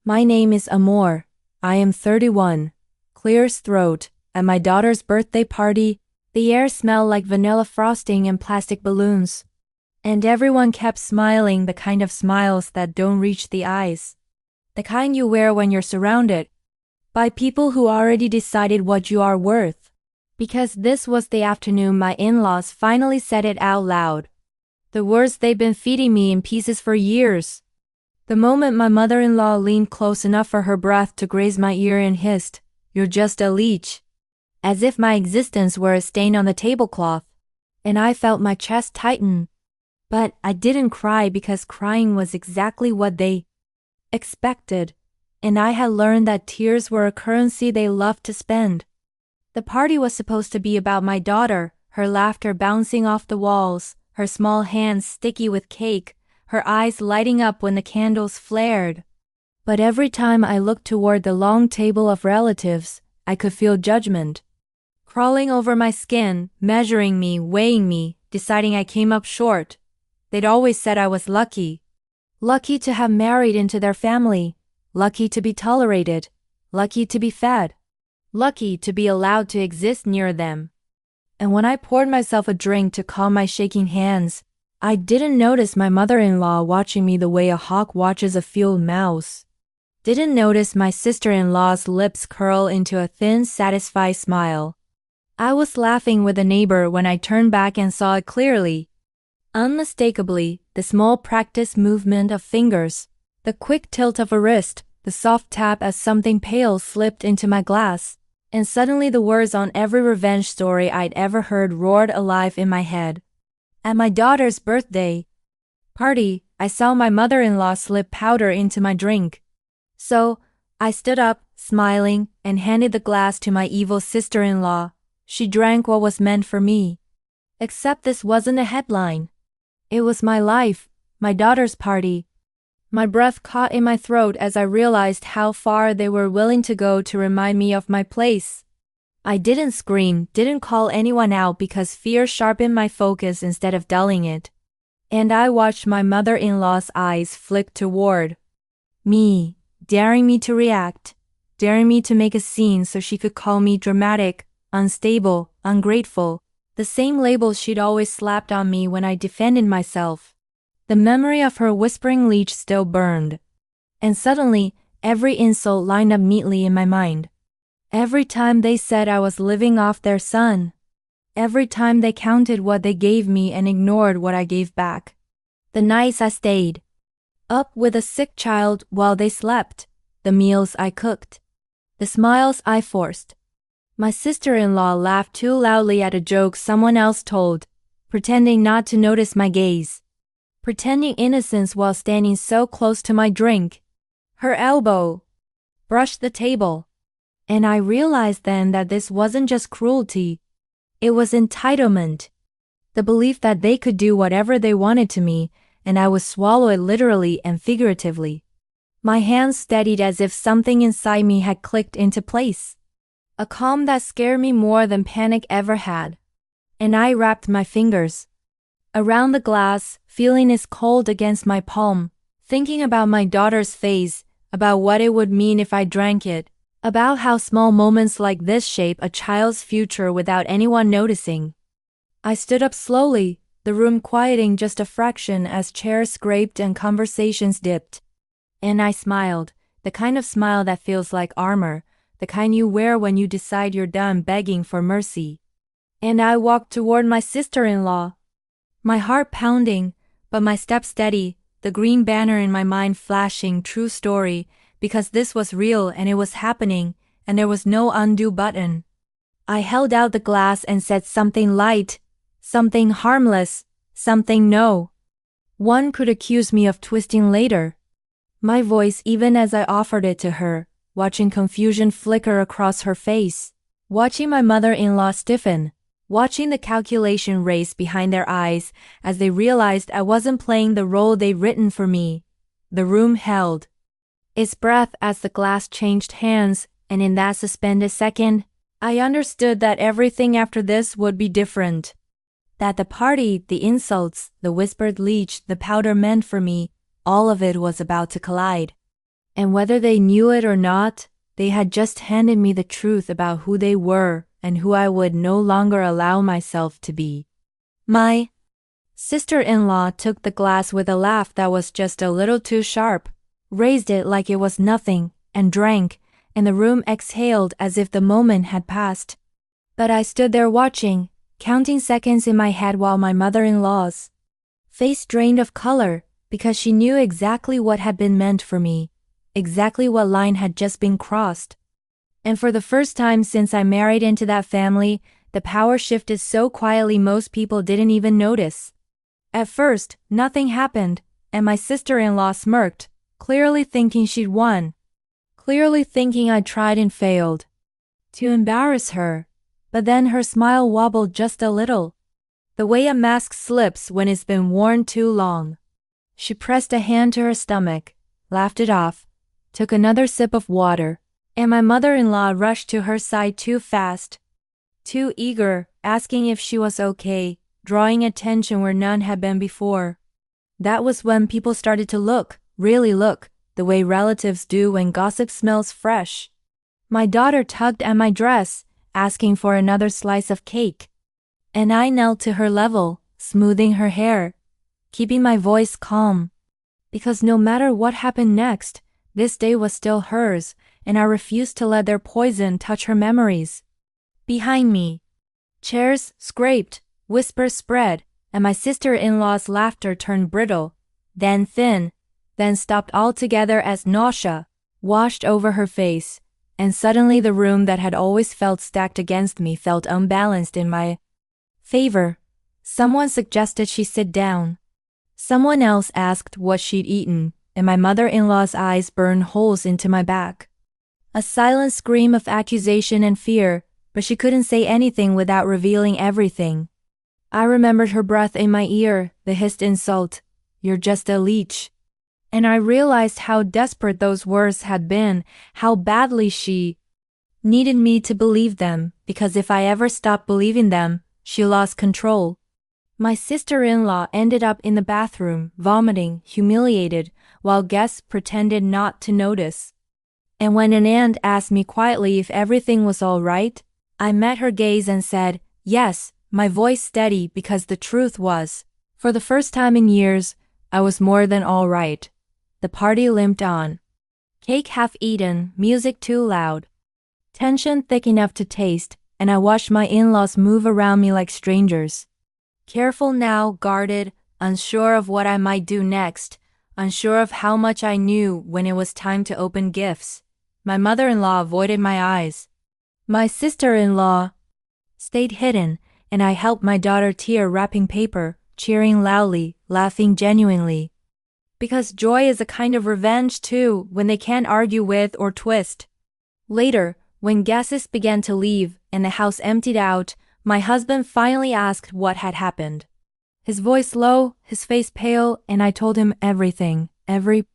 My name is Amor. I am 31. Clears throat. At my daughter's birthday party, the air smelled like vanilla frosting and plastic balloons. And everyone kept smiling, the kind of smiles that don't reach the eyes. The kind you wear when you're surrounded by people who already decided what you are worth. Because this was the afternoon my in-laws finally said it out loud. The words they've been feeding me in pieces for years. The moment my mother-in-law leaned close enough for her breath to graze my ear and hissed, "You're just a leech." As if my existence were a stain on the tablecloth. And I felt my chest tighten. But I didn't cry because crying was exactly what they expected. And I had learned that tears were a currency they loved to spend. The party was supposed to be about my daughter, her laughter bouncing off the walls, her small hands sticky with cake, her eyes lighting up when the candles flared. But every time I looked toward the long table of relatives, I could feel judgment crawling over my skin, measuring me, weighing me, deciding I came up short. They'd always said I was lucky. Lucky to have married into their family. Lucky to be tolerated. Lucky to be fed. Lucky to be allowed to exist near them. And when I poured myself a drink to calm my shaking hands, I didn't notice my mother-in-law watching me the way a hawk watches a field mouse. Didn't notice my sister-in-law's lips curl into a thin, satisfied smile. I was laughing with a neighbor when I turned back and saw it clearly. Unmistakably, the small practiced movement of fingers, the quick tilt of a wrist, the soft tap as something pale slipped into my glass, and suddenly the words on every revenge story I'd ever heard roared alive in my head. At my daughter's birthday party, I saw my mother-in-law slip powder into my drink. So, I stood up, smiling, and handed the glass to my evil sister-in-law. She drank what was meant for me. Except this wasn't a headline. It was my life, my daughter's party. My breath caught in my throat as I realized how far they were willing to go to remind me of my place. I didn't scream, didn't call anyone out because fear sharpened my focus instead of dulling it. And I watched my mother-in-law's eyes flick toward me, daring me to react, daring me to make a scene so she could call me dramatic, unstable, ungrateful, the same labels she'd always slapped on me when I defended myself. The memory of her whispering leech still burned. And suddenly, every insult lined up neatly in my mind. Every time they said I was living off their son. Every time they counted what they gave me and ignored what I gave back. The nights I stayed up with a sick child while they slept. The meals I cooked. The smiles I forced. My sister-in-law laughed too loudly at a joke someone else told, pretending not to notice my gaze. Pretending innocence while standing so close to my drink. Her elbow brushed the table. And I realized then that this wasn't just cruelty. It was entitlement. The belief that they could do whatever they wanted to me, and I would swallow it literally and figuratively. My hands steadied as if something inside me had clicked into place. A calm that scared me more than panic ever had. And I wrapped my fingers around the glass, feeling its cold against my palm, thinking about my daughter's face, about what it would mean if I drank it. About how small moments like this shape a child's future without anyone noticing. I stood up slowly, the room quieting just a fraction as chairs scraped and conversations dipped. And I smiled, the kind of smile that feels like armor, the kind you wear when you decide you're done begging for mercy. And I walked toward my sister-in-law. My heart pounding, but my step steady, the green banner in my mind flashing true story, because this was real and it was happening, and there was no undo button. I held out the glass and said something light, something harmless, something no one could accuse me of twisting later. My voice even as I offered it to her, watching confusion flicker across her face, watching my mother-in-law stiffen, watching the calculation race behind their eyes as they realized I wasn't playing the role they'd written for me. The room held its breath as the glass changed hands, and in that suspended second, I understood that everything after this would be different. That the party, the insults, the whispered leech, the powder meant for me, all of it was about to collide. And whether they knew it or not, they had just handed me the truth about who they were and who I would no longer allow myself to be. My sister-in-law took the glass with a laugh that was just a little too sharp, raised it like it was nothing, and drank, and the room exhaled as if the moment had passed. But I stood there watching, counting seconds in my head while my mother-in-law's face drained of color, because she knew exactly what had been meant for me, exactly what line had just been crossed. And for the first time since I married into that family, the power shifted so quietly most people didn't even notice. At first, nothing happened, and my sister-in-law smirked, clearly thinking she'd won. Clearly thinking I'd tried and failed to embarrass her. But then her smile wobbled just a little. The way a mask slips when it's been worn too long. She pressed a hand to her stomach, laughed it off, took another sip of water, and my mother-in-law rushed to her side too fast. Too eager, asking if she was okay, drawing attention where none had been before. That was when people started to look, really look, the way relatives do when gossip smells fresh. My daughter tugged at my dress, asking for another slice of cake. And I knelt to her level, smoothing her hair, keeping my voice calm. Because no matter what happened next, this day was still hers, and I refused to let their poison touch her memories. Behind me, chairs scraped, whispers spread, and my sister-in-law's laughter turned brittle, then thin, then stopped altogether as nausea washed over her face, and suddenly the room that had always felt stacked against me felt unbalanced in my favor. Someone suggested she sit down. Someone else asked what she'd eaten, and my mother-in-law's eyes burned holes into my back. A silent scream of accusation and fear, but she couldn't say anything without revealing everything. I remembered her breath in my ear, the hissed insult, "You're just a leech." And I realized how desperate those words had been, how badly she needed me to believe them, because if I ever stopped believing them, she lost control. My sister-in-law ended up in the bathroom, vomiting, humiliated, while guests pretended not to notice. And when an aunt asked me quietly if everything was all right, I met her gaze and said, yes, my voice steady because the truth was, for the first time in years, I was more than all right. The party limped on. Cake half eaten, music too loud. Tension thick enough to taste, and I watched my in-laws move around me like strangers. Careful now, guarded, unsure of what I might do next, unsure of how much I knew when it was time to open gifts. My mother-in-law avoided my eyes. My sister-in-law stayed hidden, and I helped my daughter tear wrapping paper, cheering loudly, laughing genuinely. Because joy is a kind of revenge too, when they can't argue with or twist. Later, when guests began to leave and the house emptied out, my husband finally asked what had happened. His voice low, his face pale, and I told him everything, every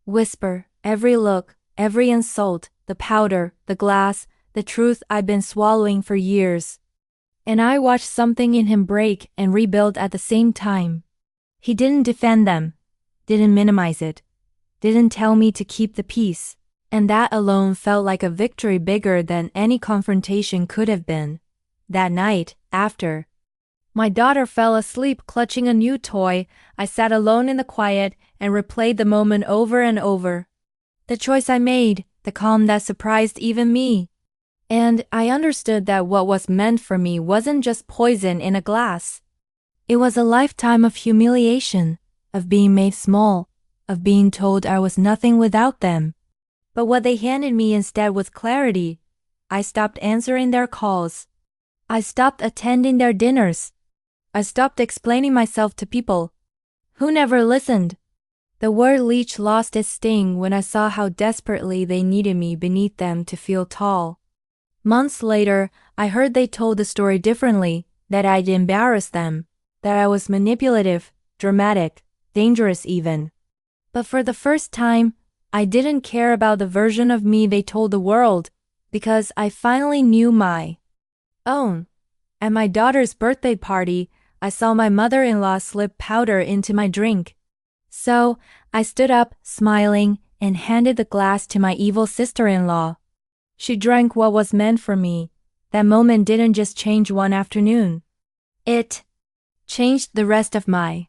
whisper, every look, every insult, the powder, the glass, the truth I'd been swallowing for years. And I watched something in him break and rebuild at the same time. He didn't defend them, didn't minimize it, didn't tell me to keep the peace, and that alone felt like a victory bigger than any confrontation could have been. That night, after my daughter fell asleep clutching a new toy, I sat alone in the quiet and replayed the moment over and over. The choice I made, the calm that surprised even me. And I understood that what was meant for me wasn't just poison in a glass. It was a lifetime of humiliation, of being made small, of being told I was nothing without them. But what they handed me instead was clarity. I stopped answering their calls. I stopped attending their dinners. I stopped explaining myself to people who never listened. The word leech lost its sting when I saw how desperately they needed me beneath them to feel tall. Months later, I heard they told the story differently, that I'd embarrassed them, that I was manipulative, dramatic, dangerous even. But for the first time, I didn't care about the version of me they told the world, because I finally knew my own. At my daughter's birthday party, I saw my mother-in-law slip powder into my drink. So, I stood up, smiling, and handed the glass to my evil sister-in-law. She drank what was meant for me. That moment didn't just change one afternoon. It changed the rest of my